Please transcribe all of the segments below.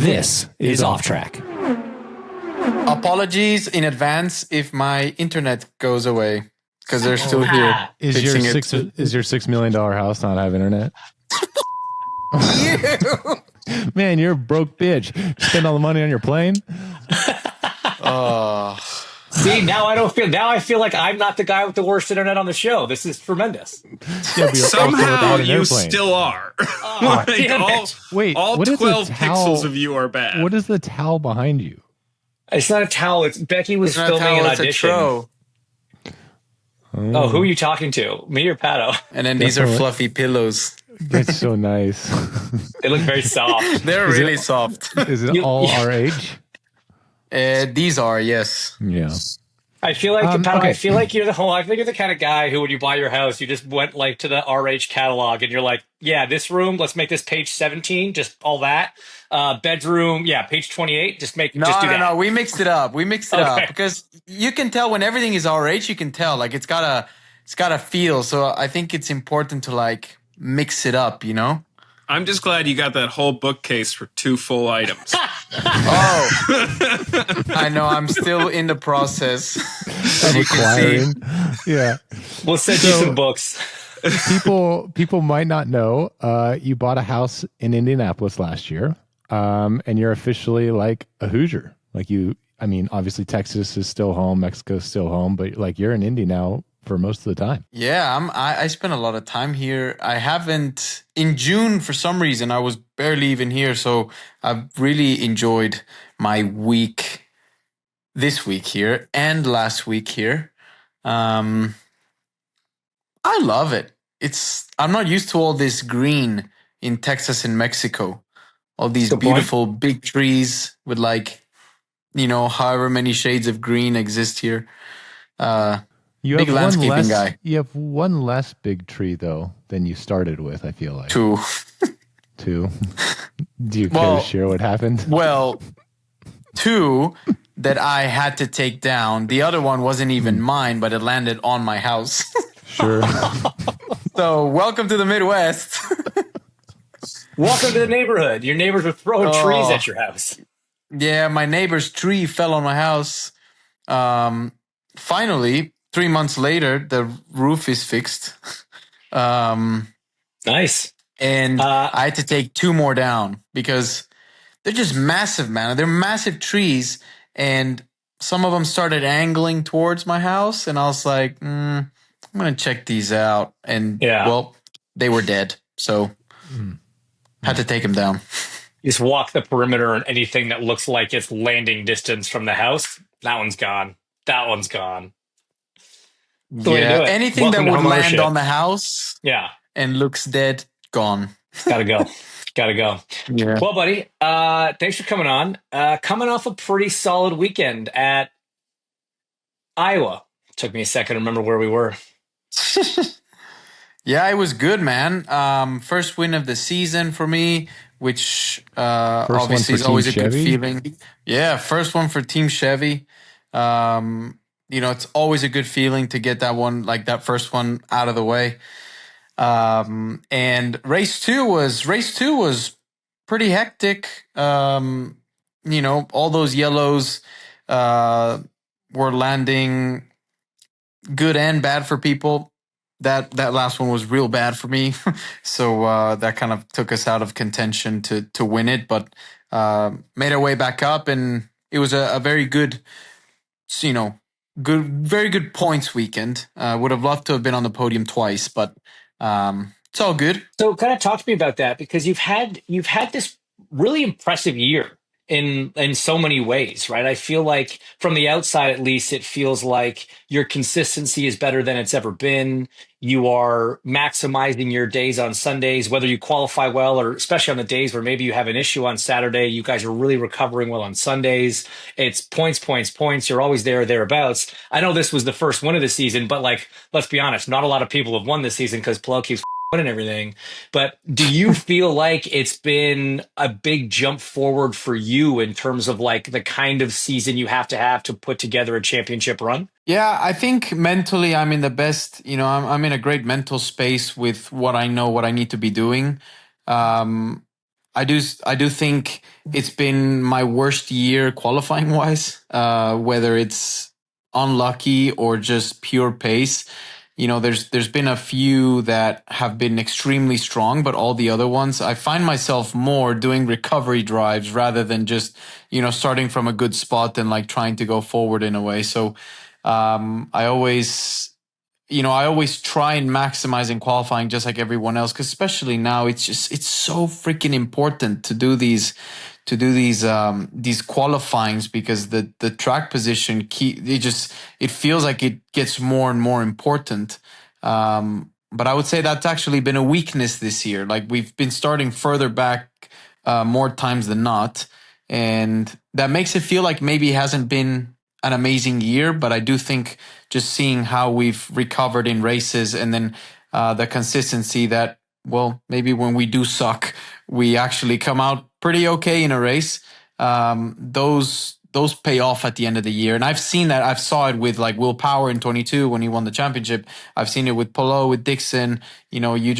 This is Off Track. Apologies in advance if my internet goes away because they're still here. Is your $6 million house not have internet? Man, you're a broke bitch. Spend all the money on your plane. See, now I feel like I'm not the guy with the worst internet on the show. This is tremendous. Yeah, somehow you still are. Oh, all 12 pixels of you are bad. What is the towel behind you? It's not a towel. It's Becky was filming an audition. Oh, who are you talking to? Me or Pato? And then these are fluffy pillows. That's so nice. They look very soft. They're really soft. Is it all RH? These are, yes. Yeah. I feel like Pato, okay. I feel like you're the kind of guy who, when you buy your house, you just went like to the RH catalog and you're like, yeah, this room, let's make this page 17, just all that. Bedroom, yeah, page 28, just do that. No, we mixed it up. Up because you can tell when everything is RH, you can tell like it's got a feel. So I think it's important to like mix it up, you know? I'm just glad you got that whole bookcase for 2 full items. I know. I'm still in the process. As you can see. Yeah. We'll send you some books. People might not know, you bought a house in Indianapolis last year, and you're officially like a Hoosier. Obviously Texas is still home, Mexico's still home, but like you're in Indy now for most of the time. Yeah, I spent a lot of time here. I haven't in June for some reason. I was barely even here, so I've really enjoyed my week this week here and last week here. I love it. I'm not used to all this green in Texas and Mexico. All these beautiful big trees with however many shades of green exist here. You big landscaping guy. You have one less big tree though than you started with. I feel like 2. 2. Do you care to share what happened? Well, 2 that I had to take down. The other one wasn't even mine, but it landed on my house. Sure. So welcome to the Midwest. Welcome to the neighborhood. Your neighbors were throwing trees at your house. Yeah, my neighbor's tree fell on my house. Finally, 3 months later, the roof is fixed. Nice. And I had to take 2 more down because they're just massive, man. They're massive trees. And some of them started angling towards my house. And I was like, I'm going to check these out. And, they were dead. So had to take them down. You just walk the perimeter and anything that looks like it's landing distance from the house, that one's gone. That one's gone. Yeah, anything that would land on the house and looks dead, gone. Gotta go. Yeah. Well, buddy, thanks for coming on. Coming off a pretty solid weekend at Iowa. Took me a second to remember where we were. Yeah, it was good, man. First win of the season for me, which obviously is always a good feeling. Yeah, first one for Team Chevy. It's always a good feeling to get that one, like that first one out of the way. And race two was pretty hectic. All those yellows were landing good and bad for people. That last one was real bad for me. So that kind of took us out of contention to win it, but made our way back up, and it was a very good, very good points weekend. Would have loved to have been on the podium twice, but it's all good. So kind of talk to me about that, because you've had this really impressive year in so many ways, right? I feel like from the outside, at least, it feels like your consistency is better than it's ever been. You are maximizing your days on Sundays, whether you qualify well, or especially on the days where maybe you have an issue on Saturday, you guys are really recovering well on Sundays. It's points. You're always there or thereabouts. I know this was the first win of the season, but let's be honest, not a lot of people have won this season because Plo keeps winning everything. But do you feel like it's been a big jump forward for you in terms of the kind of season you have to put together a championship run? Yeah, I think mentally I'm in the best, I'm in a great mental space with what I know, what I need to be doing. I do think it's been my worst year qualifying wise, whether it's unlucky or just pure pace. You know, there's been a few that have been extremely strong, but all the other ones, I find myself more doing recovery drives rather than just, you know, starting from a good spot and like trying to go forward in a way. So I always, you know, I always try and maximize in qualifying just like everyone else, because especially now it's so freaking important to do these qualifyings, because the track position it feels like it gets more and more important. But I would say that's actually been a weakness this year. Like we've been starting further back more times than not, and that makes it feel like maybe it hasn't been an amazing year. But I do think just seeing how we've recovered in races, and then the consistency that, well, maybe when we do suck, we actually come out pretty okay in a race. Those pay off at the end of the year. And I've seen that. I've saw it with like Will Power in 22 when he won the championship. I've seen it with Polo, with Dixon. You know, you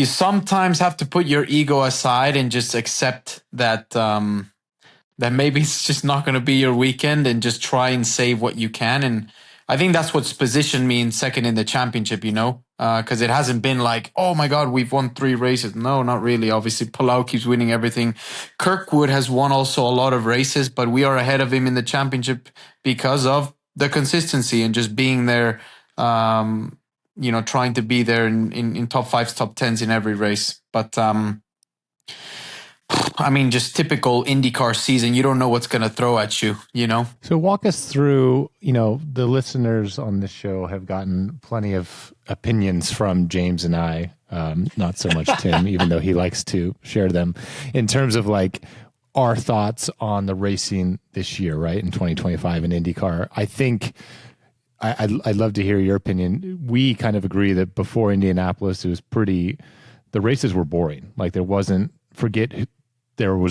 sometimes have to put your ego aside and just accept that that maybe it's just not going to be your weekend, and just try and save what you can. And I think that's what's positioned me in second in the championship, you know, because it hasn't been like, oh my God, we've won 3 races. No, not really. Obviously, Palau keeps winning everything. Kirkwood has won also a lot of races, but we are ahead of him in the championship because of the consistency and just being there, you know, trying to be there in top 5s, top 10s in every race. But I mean, just typical IndyCar season. You don't know what's going to throw at you, you know? So walk us through, you know, the listeners on this show have gotten plenty of opinions from James and I, not so much Tim, even though he likes to share them, in terms of like our thoughts on the racing this year, right? In 2025 in IndyCar. I think I'd love to hear your opinion. We kind of agree that before Indianapolis, it was the races were boring. Like there was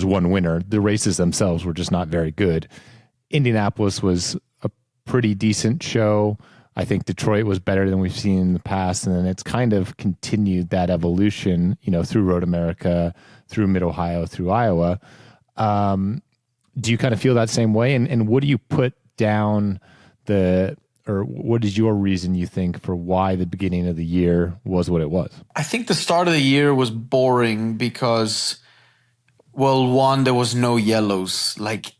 one winner. The races themselves were just not very good. Indianapolis was a pretty decent show. I think Detroit was better than we've seen in the past. And then it's kind of continued that evolution, you know, through Road America, through Mid-Ohio, through Iowa. Do you kind of feel that same way? And what do you put down or what is your reason, you think, for why the beginning of the year was what it was? I think the start of the year was boring because, well, one, there was no yellows like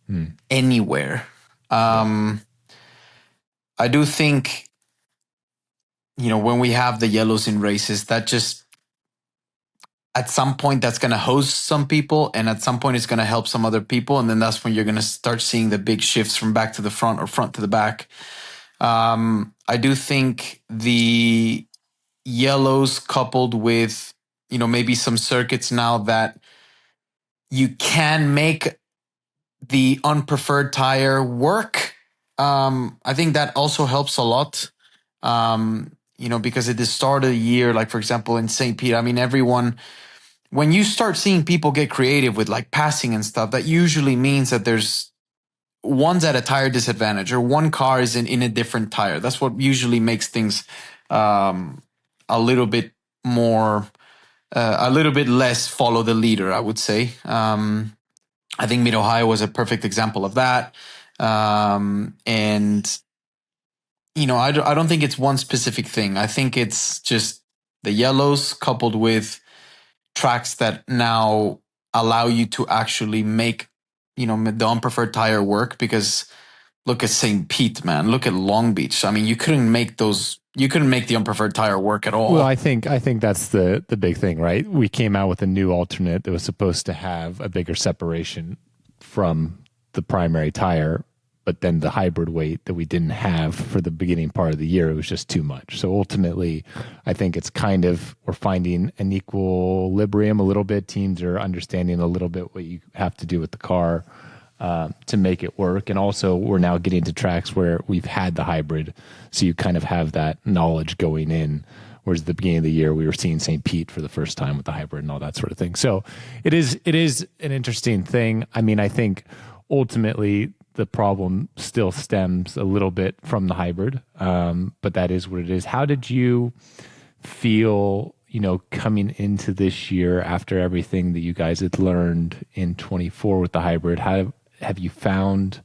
anywhere. I do think, you know, when we have the yellows in races, that just at some point that's going to host some people, and at some point it's going to help some other people. And then that's when you're going to start seeing the big shifts from back to the front or front to the back. I do think the yellows coupled with, you know, maybe some circuits now that you can make the unpreferred tire work. I think that also helps a lot. You know, because at the start of the year, like for example, in St. Pete, I mean, when you start seeing people get creative with like passing and stuff, that usually means that there's one's at a tire disadvantage or one car is in a different tire. That's what usually makes things a little bit more, a little bit less follow the leader, I would say. I think Mid-Ohio was a perfect example of that. And, you know, I don't think it's one specific thing. I think it's just the yellows coupled with tracks that now allow you to actually make, you know, the unpreferred tire work. Because look at St. Pete, man. Look at Long Beach. I mean, you couldn't make the unpreferred tire work at all. Well, I think that's the big thing, right? We came out with a new alternate that was supposed to have a bigger separation from the primary tire, but then the hybrid weight that we didn't have for the beginning part of the year, it was just too much. So ultimately, I think it's kind of, we're finding an equilibrium a little bit. Teams are understanding a little bit what you have to do with the car to make it work. And also we're now getting to tracks where we've had the hybrid. So you kind of have that knowledge going in. Whereas at the beginning of the year, we were seeing St. Pete for the first time with the hybrid and all that sort of thing. So it is an interesting thing. I mean, I think ultimately the problem still stems a little bit from the hybrid, but that is what it is. How did you feel, coming into this year after everything that you guys had learned in 24 with the hybrid, how have you found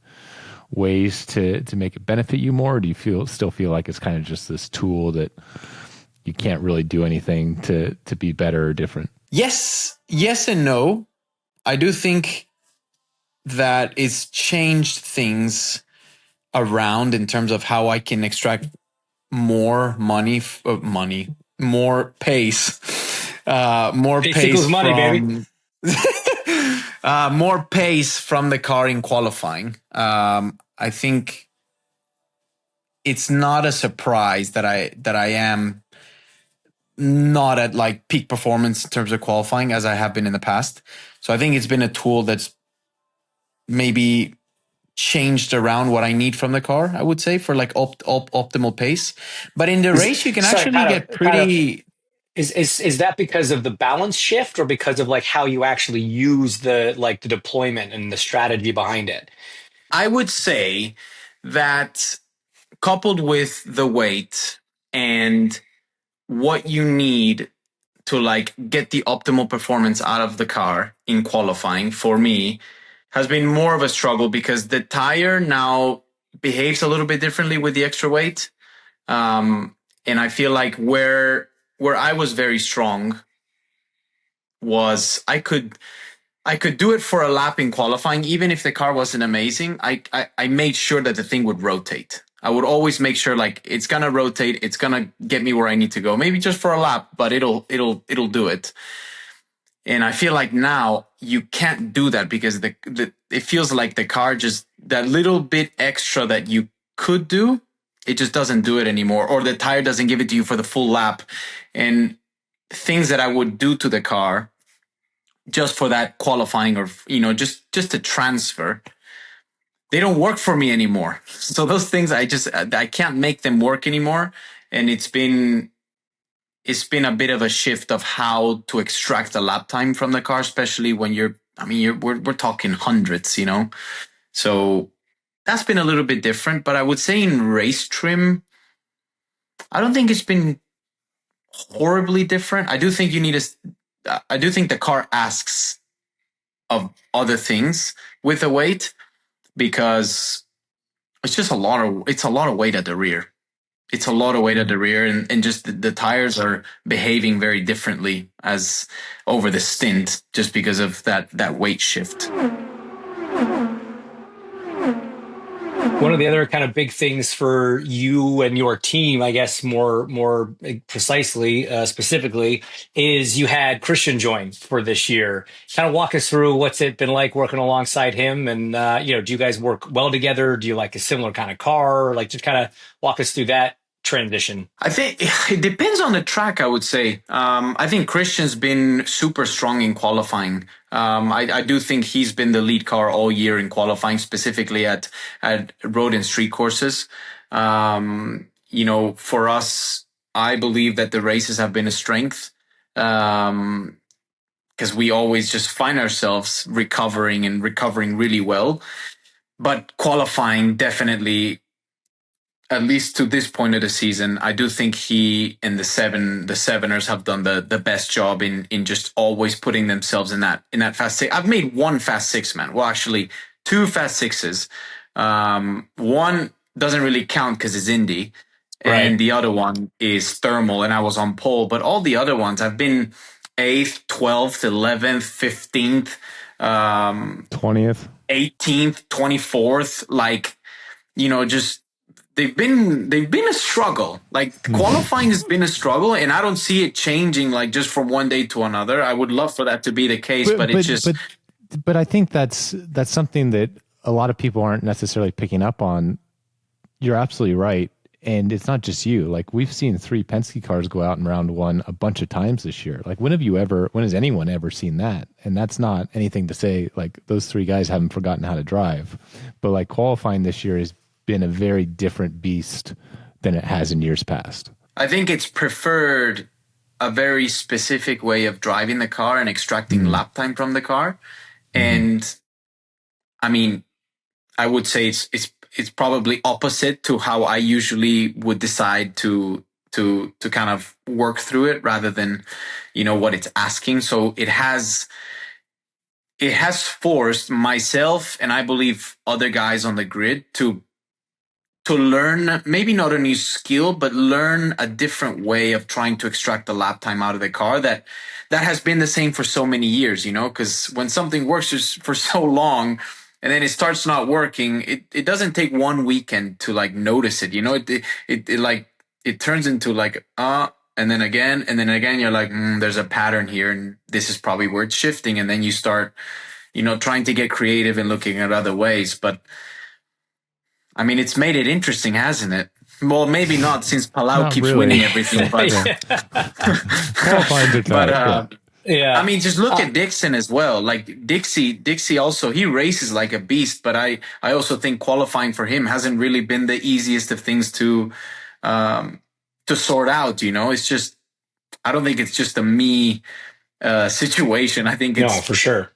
ways to make it benefit you more? Or do you still feel like it's kind of just this tool that you can't really do anything to be better or different? Yes and no. I do think that it's changed things around in terms of how I can extract more more pace, more Pace pace equals money, baby. from more pace from the car in qualifying. I think it's not a surprise that I am not at like peak performance in terms of qualifying as I have been in the past. So I think it's been a tool that's maybe changed around what I need from the car, I would say, for like optimal pace. But in the race, you can Sorry, actually Pato, get pretty. is that because of the balance shift or because of like how you actually use the deployment and the strategy behind it? I would say that coupled with the weight and what you need to like get the optimal performance out of the car in qualifying, for me, has been more of a struggle because the tire now behaves a little bit differently with the extra weight. And I feel like where I was very strong was I could do it for a lap in qualifying, even if the car wasn't amazing. I made sure that the thing would rotate. I would always make sure like it's gonna rotate, it's gonna get me where I need to go. Maybe just for a lap, but it'll do it. And I feel like now you can't do that because it feels like the car just that little bit extra that you could do, it just doesn't do it anymore, or the tire doesn't give it to you for the full lap. And things that I would do to the car just for that qualifying or just to transfer, they don't work for me anymore. So those things I can't make them work anymore. And it's been a bit of a shift of how to extract the lap time from the car, especially when we're talking hundreds, so that's been a little bit different. But I would say in race trim, I don't think it's been horribly different. I do think I do think the car asks of other things with the weight, because it's just a lot of weight at the rear. It's a lot of weight at the rear, and just the tires are behaving very differently as over the stint, just because of that weight shift. One of the other kind of big things for you and your team, I guess more precisely, specifically, is you had Christian join for this year. Kind of walk us through what's it been like working alongside him, and do you guys work well together? Do you like a similar kind of car? Like, just kind of walk us through that transition. I think it depends on the track, I would say. I think Christian's been super strong in qualifying. I do think he's been the lead car all year in qualifying, specifically at road and street courses. For us, I believe that the races have been a strength, because we always just find ourselves recovering really well. But qualifying, definitely, at least to this point of the season, I do think he and the Seveners have done the best job in just always putting themselves in that fast six. I've made one fast six, man. Well, actually, two fast sixes. One doesn't really count because it's Indy, and the other one is thermal, and I was on pole. But all the other ones, I've been 8th, 12th, 11th, 15th, 20th, 18th, 24th. Like, just. They've been a struggle. Like, qualifying has been a struggle, and I don't see it changing like just from one day to another. I would love for that to be the case, but it's just. But I think that's something that a lot of people aren't necessarily picking up on. You're absolutely right, and it's not just you. Like, we've seen 3 Penske cars go out in round 1 a bunch of times this year. Like, when has anyone ever seen that? And that's not anything to say like those 3 guys haven't forgotten how to drive, but like qualifying this year is been a very different beast than it has in years past. I think it's preferred a very specific way of driving the car and extracting lap time from the car. And I mean, I would say it's probably opposite to how I usually would decide to to kind of work through it rather than, what it's asking. So it has forced myself, and I believe other guys on the grid, to learn maybe not a new skill, but learn a different way of trying to extract the lap time out of the car that has been the same for so many years, because when something works just for so long and then it starts not working, it doesn't take one weekend to like notice it. It turns into like, and then again, you're like, there's a pattern here and this is probably where it's shifting. And then you start, trying to get creative and looking at other ways. But I mean, it's made it interesting, hasn't it? Well, maybe not, since Palau keeps winning everything. But qualifying are tight. Yeah. I mean, just look at Dixon as well. Like Dixie also, he races like a beast, but I also think qualifying for him hasn't really been the easiest of things to sort out. It's just, I don't think it's just a me situation. I think it's for sure.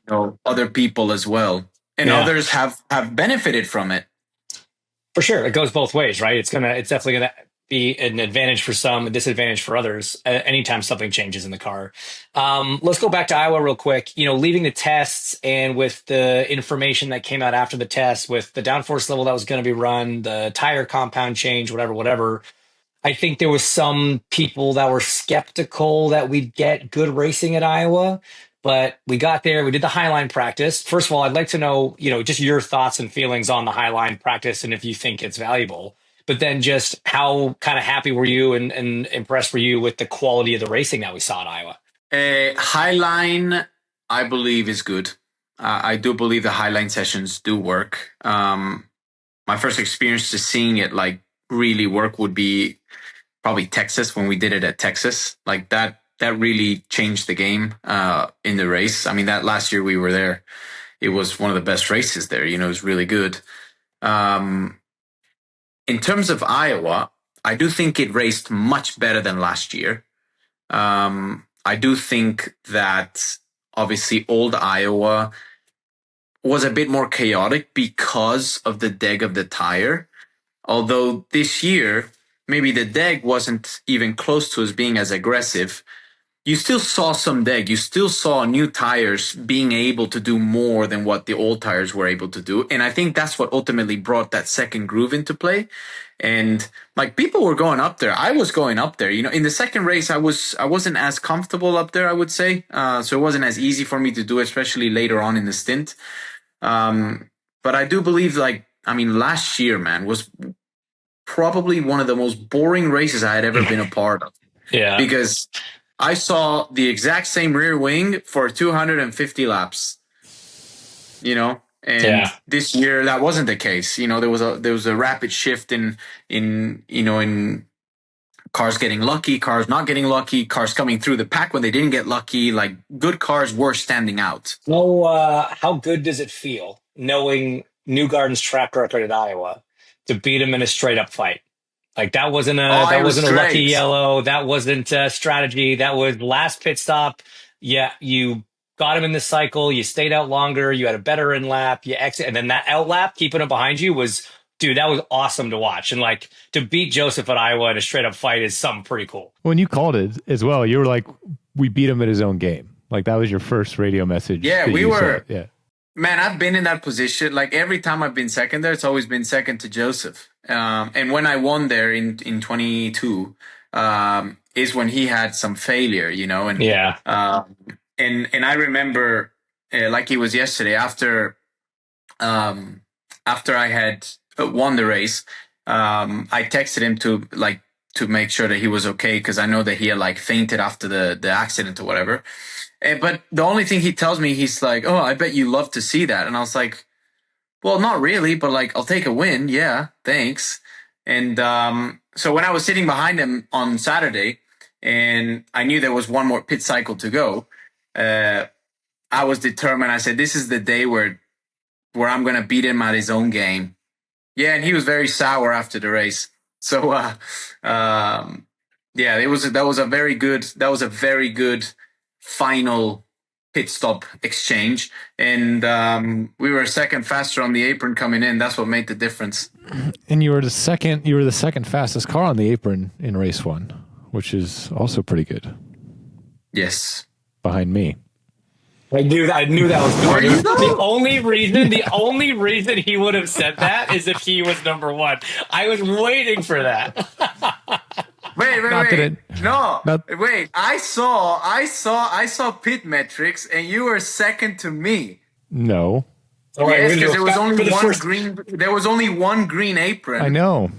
Other people as well, and others have benefited from it. For sure. It goes both ways, right? It's definitely gonna be an advantage for some, a disadvantage for others anytime something changes in the car. Let's go back to Iowa real quick. Leaving the tests and with the information that came out after the test, with the downforce level that was going to be run, the tire compound change, whatever. I think there was some people that were skeptical that we'd get good racing at Iowa, but we got there. We did the Highline practice. First of all, I'd like to know, just your thoughts and feelings on the Highline practice and if you think it's valuable. But then just how kind of happy were you and impressed were you with the quality of the racing that we saw at Iowa? Highline, I believe, is good. I do believe the Highline sessions do work. My first experience to seeing it like really work would be probably Texas, when we did it at Texas. Like that really changed the game in the race. I mean, that last year we were there, it was one of the best races there. It was really good. In terms of Iowa, I do think it raced much better than last year. I do think that obviously old Iowa was a bit more chaotic because of the deg of the tire. Although this year, maybe the deg wasn't even close to us being as aggressive. You still saw some deg. You still saw new tires being able to do more than what the old tires were able to do. And I think that's what ultimately brought that second groove into play. And like people were going up there. I was going up there. In the second race, I wasn't as comfortable up there, I would say. So it wasn't as easy for me to do, especially later on in the stint. But I do believe last year, man, was probably one of the most boring races I had ever been a part of. Yeah. Because I saw the exact same rear wing for 250 laps, and this year that wasn't the case. There was a rapid shift in cars getting lucky, cars not getting lucky, cars coming through the pack when they didn't get lucky. Like good cars were standing out. Well, how good does it feel knowing Newgarden's track record at Iowa to beat him in a straight up fight? Like that wasn't a lucky yellow. That wasn't a strategy. That was last pit stop. Yeah, you got him in the cycle. You stayed out longer. You had a better in lap. You exit, and then that out lap, keeping him behind you was, dude, that was awesome to watch. And like to beat Joseph at Iowa in a straight up fight is something pretty cool. When you called it as well, you were like, "We beat him at his own game." Like that was your first radio message. Yeah, we were. Yeah. Man, I've been in that position. Like every time I've been second there, it's always been second to Joseph. And when I won there in 22, is when he had some failure, and and I remember like it was yesterday after I had won the race, I texted him to make sure that he was okay, because I know that he had like fainted after the accident or whatever. But the only thing he tells me, he's like, "Oh, I bet you love to see that." And I was like, "Well, not really, but like, I'll take a win. Yeah, thanks." And so when I was sitting behind him on Saturday and I knew there was one more pit cycle to go, I was determined. I said, "This is the day where I'm going to beat him at his own game." Yeah, and he was very sour after the race. So, that was a very good final pit stop exchange, and we were a second faster on the apron coming in. That's what made the difference. And you were the second fastest car on the apron in race one. which is also pretty good. Yes. Behind me. I knew that was going. you The only reason he would have said that is if he was number one. I was waiting for that. Wait. No. Not- Wait. I saw pit metrics and you were second to me. No, All right, Yes, we're because gonna there was only one green apron. I know.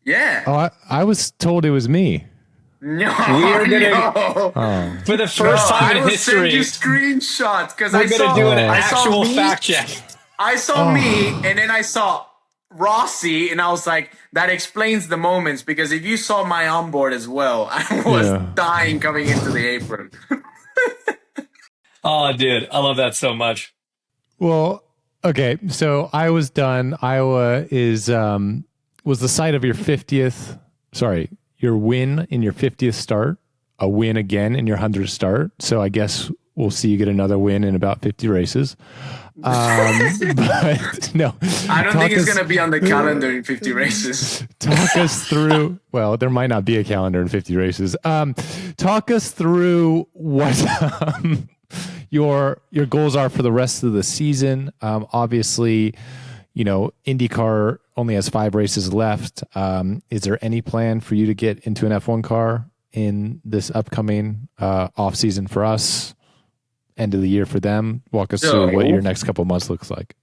Yeah. Oh, I was told it was me. No. We are gonna- no. for the first time I in will history. send you screenshots because We're I gonna saw do an I saw actual me, fact check. I saw me, and then I saw Rossi, and I was like, that explains the moments, because if you saw my onboard as well, I was dying coming into the apron. Oh, dude, I love that so much. Well, okay, so I was done. Iowa is was the site of your 50th. Sorry, your win in your 50th start, a win again in your 100th start. So I guess we'll see you get another win in about 50 races. But no, I don't think it's going to be on the calendar in 50 races. Talk us through. Well, there might not be a calendar in 50 races. Talk us through what your goals are for the rest of the season. Obviously, you know, IndyCar only has 5 races left. Is there any plan for you to get into an F1 car in this upcoming off season for us? End of the year for them. Walk us through what your next couple of months looks like.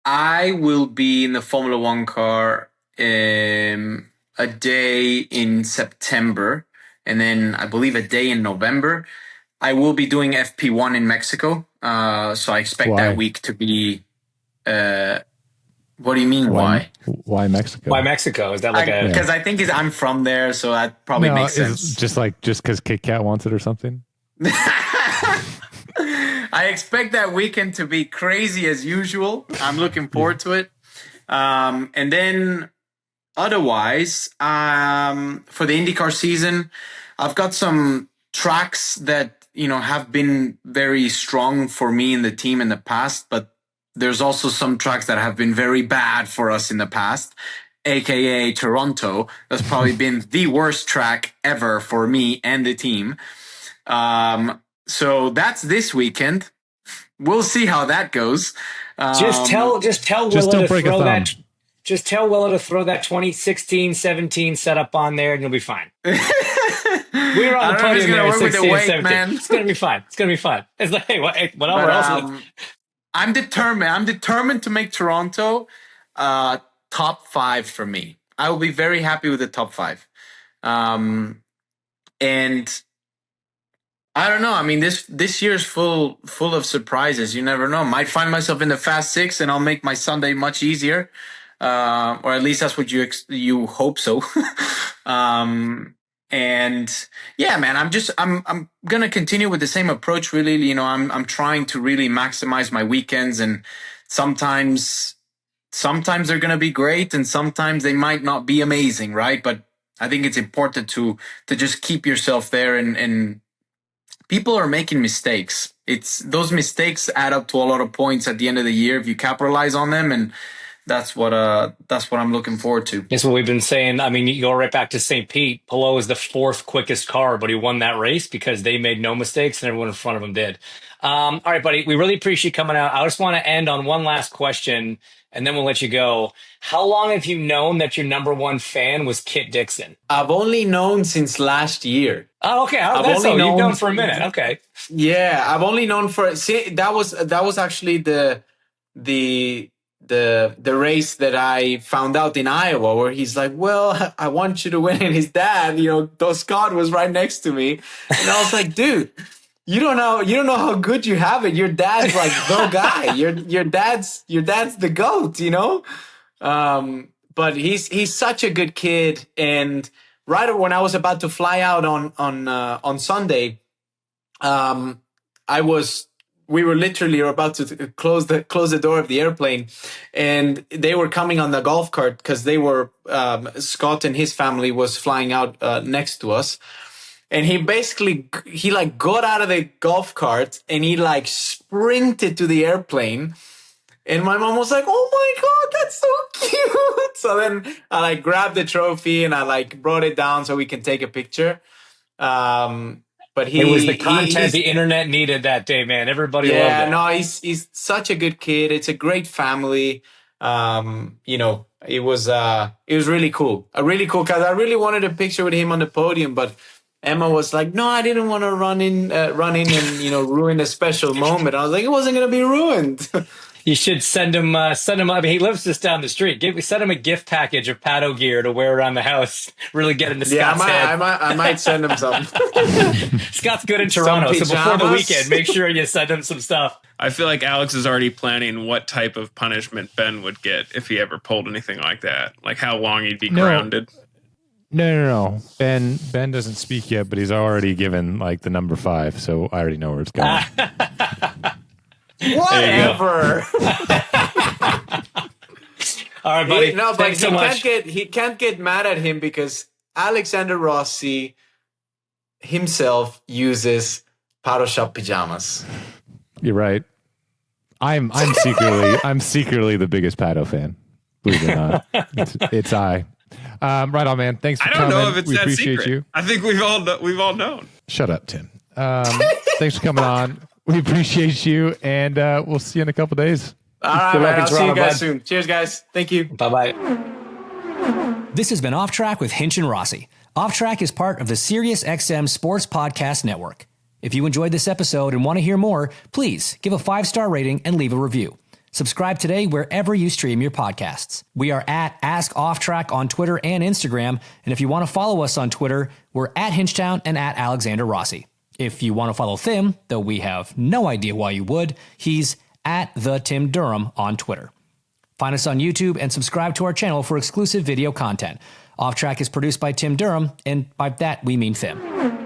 I will be in the Formula One car a day in September, and then I believe a day in November. I will be doing FP1 in Mexico, so I expect that week to be. What do you mean? Why? Why Mexico? Why Mexico? Is that like a? Because I think I'm from there, so that probably makes sense. Just because Kit Kat wants it or something. I expect that weekend to be crazy as usual. I'm looking forward to it. And then otherwise, for the IndyCar season, I've got some tracks that, you know, have been very strong for me in the team in the past, but there's also some tracks that have been very bad for us in the past, aka Toronto. That's probably been the worst track ever for me and the team. So that's this weekend. We'll see how that goes. Just tell Willa don't to break a throw thumb. that. Just tell Willa to throw that 2016-17 setup on there, and you'll be fine. We were on the podium there, 16 and 17. Man. It's gonna be fine. It's gonna be fine. It's like, hey, whatever else. I'm determined. I'm determined to make Toronto top 5 for me. I will be very happy with the top 5. And I don't know. I mean, this year's full of surprises. You never know. Might find myself in the Fast 6, and I'll make my Sunday much easier. Or at least that's what you hope so. And yeah, man, I'm gonna continue with the same approach. Really, you know, I'm trying to really maximize my weekends, and sometimes they're gonna be great, and sometimes they might not be amazing, right? But I think it's important to just keep yourself there, and people are making mistakes. Those mistakes add up to a lot of points at the end of the year if you capitalize on them, and that's what I'm looking forward to. That's what we've been saying. I mean, you go right back to St. Pete. Palou is the 4th quickest car, but he won that race because they made no mistakes and everyone in front of him did. All right, buddy. We really appreciate you coming out. I just want to end on one last question, and then we'll let you go. How long have you known that your number one fan was Kit Dixon? I've only known since last year. Oh, okay. You've known for a minute. Okay. Yeah, I've only known for. See, that was actually the race that I found out in Iowa, where he's like, well, I want you to win. And his dad, you know, Scott was right next to me. And I was like, dude, you don't know how good you have it. Your dad's like the guy. Your dad's the GOAT, you know? But he's such a good kid. And right when I was about to fly out on Sunday, we were literally about to close the door of the airplane, and they were coming on the golf cart because they were Scott and his family was flying out next to us, and he got out of the golf cart and he sprinted to the airplane, And my mom was like, "Oh my God, that's so cute." So then I like grabbed the trophy and I like brought it down so we can take a picture. But It was the content he's, the internet needed that day, man. Everybody loved yeah, it. no, he's such a good kid. It's a great family. You know, it was really cool. Really cool because I really wanted a picture with him on the podium, but Emma was like, "No, I didn't want to run in and ruin a special moment." I was like, "It wasn't going to be ruined." You should send him. I mean, he lives just down the street. Send him a gift package of Pato gear to wear around the house. Really get into Yeah, Scott's head. I might send him some. Scott's good in Toronto, so before the weekend, make sure you send him some stuff. I feel like Alex is already planning what type of punishment Ben would get if he ever pulled anything like that. Like how long he'd be grounded. No. Ben doesn't speak yet, but he's already given like the number 5, so I already know where it's going. Whatever. All right, buddy. But Thanks so much. He can't get mad at him because Alexander Rossi himself uses Pato Shop pajamas. You're right. I'm secretly the biggest Pato fan. Believe it or not, it's I. Right on, man. Thanks for coming. I don't know if it's we that appreciate secret. you. I think we've all known. Shut up, Tim. Thanks for coming on. We appreciate you, and we'll see you in a couple days. All right, Good luck man. in I'll see you Toronto, guys bud. soon. Cheers, guys. Thank you. Bye-bye. This has been Off Track with Hinch and Rossi. Off Track is part of the SiriusXM Sports Podcast Network. If you enjoyed this episode and want to hear more, please give a 5-star rating and leave a review. Subscribe today wherever you stream your podcasts. We are at Ask Off Track on Twitter and Instagram, and if you want to follow us on Twitter, we're at Hinchtown and at Alexander Rossi. If you want to follow Tim, though we have no idea why you would, he's at the Tim Durham on Twitter. Find us on YouTube and subscribe to our channel for exclusive video content. Off Track is produced by Tim Durham, and by that we mean Tim.